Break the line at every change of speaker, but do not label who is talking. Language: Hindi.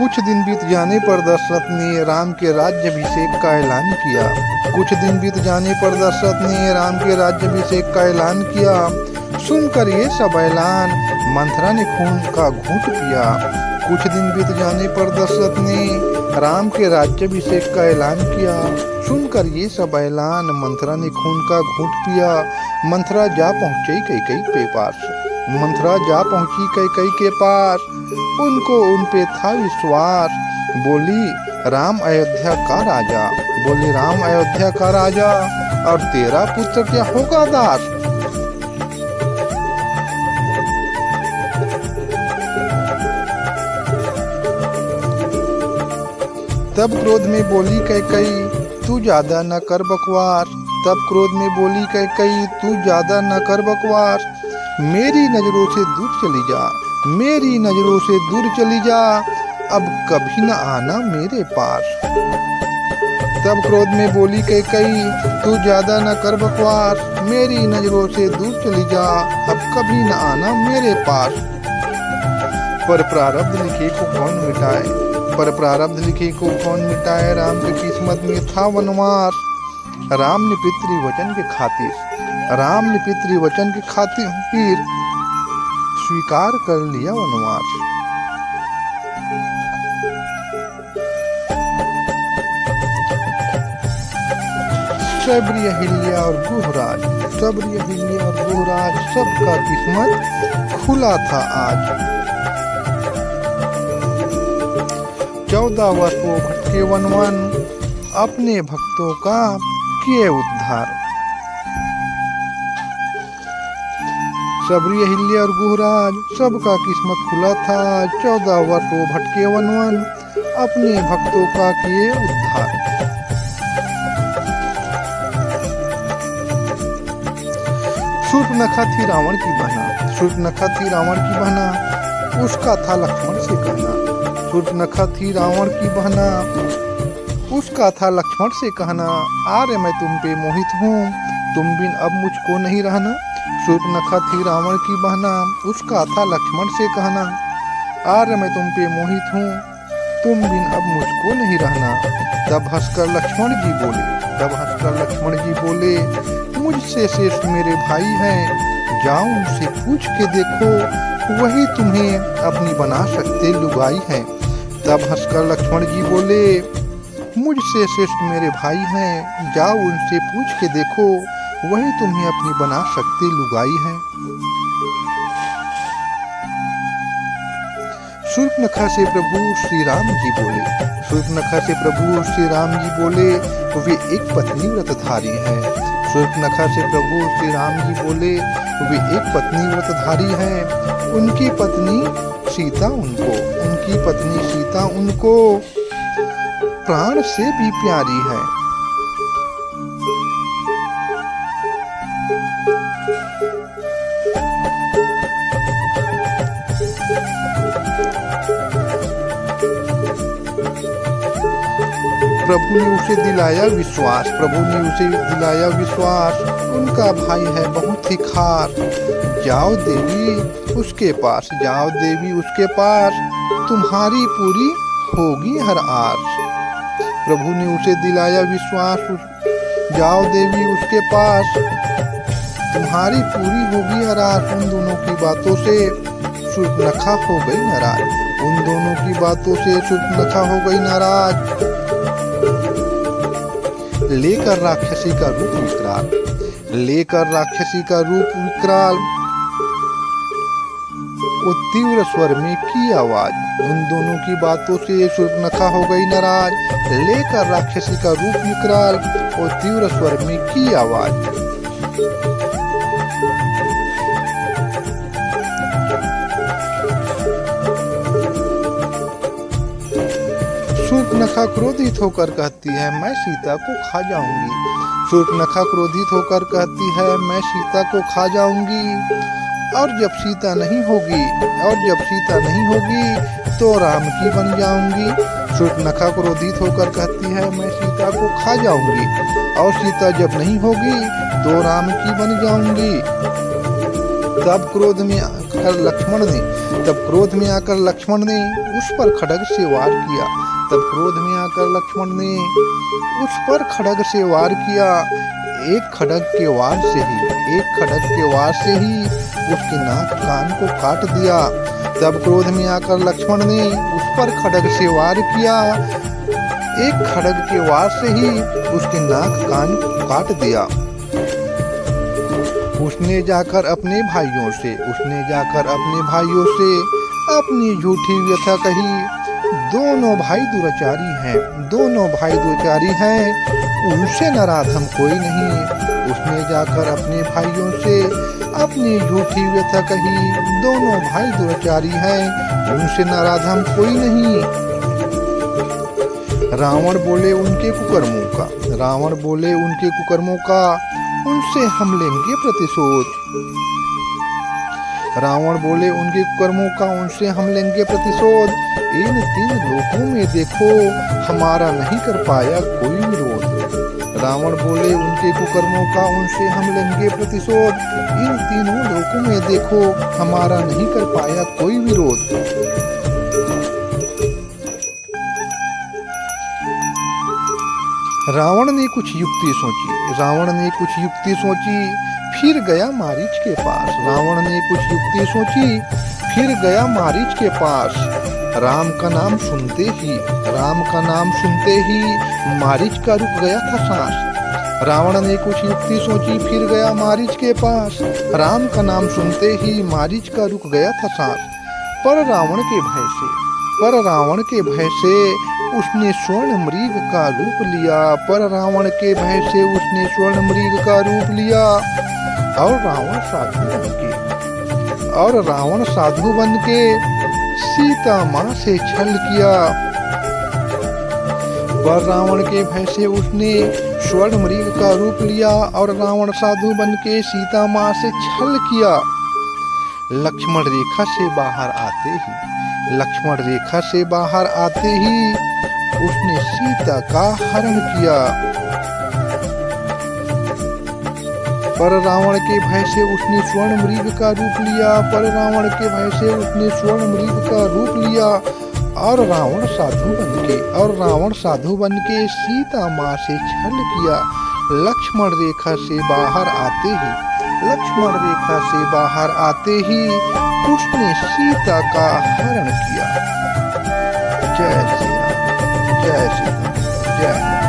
कुछ दिन बीत जाने पर दशरथ ने राम के राज्याभिषेक का ऐलान किया। कुछ दिन बीत जाने पर दशरथ ने राम के राज्याभिषेक का ऐलान किया। सुनकर ये सब ऐलान मंथरा ने खून का घूंट पिया। कुछ दिन बीत जाने पर दशरथ ने राम के राज्याभिषेक का ऐलान किया। सुनकर ये सब ऐलान मंथरा ने खून का घूंट पिया। मंथरा जा पहुंची कैकेयी के पास। मंथरा जा पहुंची कैकेयी के पास। उनको उन पे था विश्वास। बोली राम अयोध्या का राजा। बोली राम अयोध्या का राजा और तेरा पुत्र क्या होगा दास। तब क्रोध में बोली कैकेयी तू ज्यादा न कर बकवास। तब क्रोध में बोली कैकेयी तू ज्यादा न कर बकवास। मेरी नजरों से दूर चली जा। मेरी नजरों से दूर चली जा। अब कभी न आना मेरे पास। तब क्रोध में बोली कैकेयी तू ज्यादा न कर बकवास। मेरी नजरों से दूर चली जा। अब कभी न आना मेरे पास। पर प्रारब्ध लिखे को कौन मिटाए। पर प्रारब्ध लिखे को कौन मिटाए। राम की किस्मत में था वनवास। राम ने पितृवचन के खातिर। राम ने पितृवचन के खातिर स्वीकार कर लिया वनवास। शबरी अहिल्या और गुहराज। शबरी अहिल्या और गुहराज सबका किस्मत खुला था आज। 14 वर्ष वो भटके वन अपने भक्तों का किए उद्धार। शबरी अहिल्या और गुहराज सबका किस्मत खुला था। 14 वर्ष वो भटके वन अपने भक्तों का किए उद्धार। शूर्पणखा थी रावण की बहना। शूर्पणखा थी रावण की बहना। उसका था लक्ष्मण से कहना। शूर्पणखा थी रावण की बहना। उसका था लक्ष्मण से कहना आर्य मैं तुम पे मोहित हूँ। तुम बिन अब मुझको नहीं रहना। शूर्पणखा थी रावण की बहना। उसका था लक्ष्मण से कहना आर्य मैं तुम पे मोहित हूँ। तुम बिन अब मुझको नहीं रहना। तब हंसकर लक्ष्मण जी बोले। तब हंसकर लक्ष्मण जी बोले मुझसे श्रेष्ठ मेरे भाई हैं। जाओ उनसे पूछ के देखो वही तुम्हें अपनी बना सकते लुगाई है। तब हंसकर लक्ष्मण जी बोले मुझसे श्रेष्ठ मेरे भाई हैं। जाओ उनसे पूछ के देखो वही तुम्हें अपनी बना सकते लुगाई है। शूर्पणखा से प्रभु श्री राम जी बोले। शूर्पणखा से प्रभु श्री राम जी बोले वे एक पत्नी व्रतधारी है। शूर्पणखा से प्रभु श्री राम जी बोले वे एक पत्नी व्रतधारी है। उनकी पत्नी सीता उनको। उनकी पत्नी सीता उनको प्राण से भी प्यारी है। प्रभु ने उसे दिलाया विश्वास। प्रभु ने उसे दिलाया विश्वास। उनका भाई है बहुत ही खास। जाओ देवी उसके पास। जाओ देवी उसके पास। तुम्हारी पूरी होगी हर आस। प्रभु ने उसे दिलाया विश्वास। जाओ देवी उसके पास। तुम्हारी पूरी होगी हर आस। उन दोनों की बातों से शूर्पणखा हो गई नाराज। उन दोनों की बातों से शूर्पणखा हो गई नाराज। लेकर राक्षसी का रूप विकराल। लेकर राक्षसी का रूप विकराल वो तीव्र स्वर में की आवाज। उन दोनों की बातों से शूर्पणखा हो गई नाराज। लेकर राक्षसी का रूप विकराल वो तीव्र स्वर में की आवाज। शूर्पणखा क्रोधित होकर कहती है मैं सीता को खा जाऊंगी। शूर्पणखा क्रोधित होकर कहती है मैं सीता को खा जाऊंगी और जब सीता नहीं होगी तो राम की बन जाऊंगी। शूर्पणखा क्रोधित होकर कहती है मैं सीता को खा जाऊंगी और सीता जब नहीं होगी तो राम की बन जाऊंगी। तब क्रोध में आकर लक्ष्मण ने तब क्रोध में आकर लक्ष्मण ने उस पर खड्ग से वार किया। तब क्रोध में आकर लक्ष्मण ने उस पर खड्ग से वार किया। एक खड्ग के वार से ही उसके नाक कान को काट दिया। तब क्रोध में आकर लक्ष्मण ने उस पर खड्ग से वार किया। एक खड्ग के वार से ही उसके नाक कान को काट दिया। उसने जाकर अपने भाइयों से अपनी झूठी व्यथा कही। दोनों भाई दुराचारी हैं, उनसे नराधम कोई नहीं। उसने जाकर अपने भाइयों से अपनी झूठी व्यथा कही। दोनों भाई दुराचारी हैं, उनसे नराधम कोई नहीं। रावण बोले उनके कुकर्मों का उनसे हम लेंगे प्रतिशोध। इन 3 लोकों में देखो हमारा नहीं कर पाया कोई विरोध। रावण बोले उनके कुकर्मों का उनसे हम लेंगे प्रतिशोध। इन तीनों लोकों में देखो हमारा नहीं कर पाया कोई विरोध। रावण ने कुछ युक्ति सोची, फिर गया मारीच के पास। राम का नाम सुनते ही मारीच का रुक गया था सांस। रावण ने कुछ युक्ति सोची, फिर गया मारीच के पास। राम का नाम सुनते ही मारीच का रुक गया था सांस। पर रावण के भय से उसने स्वर्ण मृग का रूप लिया। और रावण साधु बन के सीता माँ से छल किया। पर रावण के भय से उसने स्वर्ण मृग का रूप लिया और रावण साधु बन के सीता माँ से छल किया। लक्ष्मण रेखा से बाहर आते ही उसने सीता का हरण किया। पर रावण के भय से उसने स्वर्ण मृग का रूप लिया और रावण साधु बन के सीता माँ से छल किया। लक्ष्मण रेखा से बाहर आते ही उसने सीता का हरण किया। जय श्री राम, जय श्री राम, जय।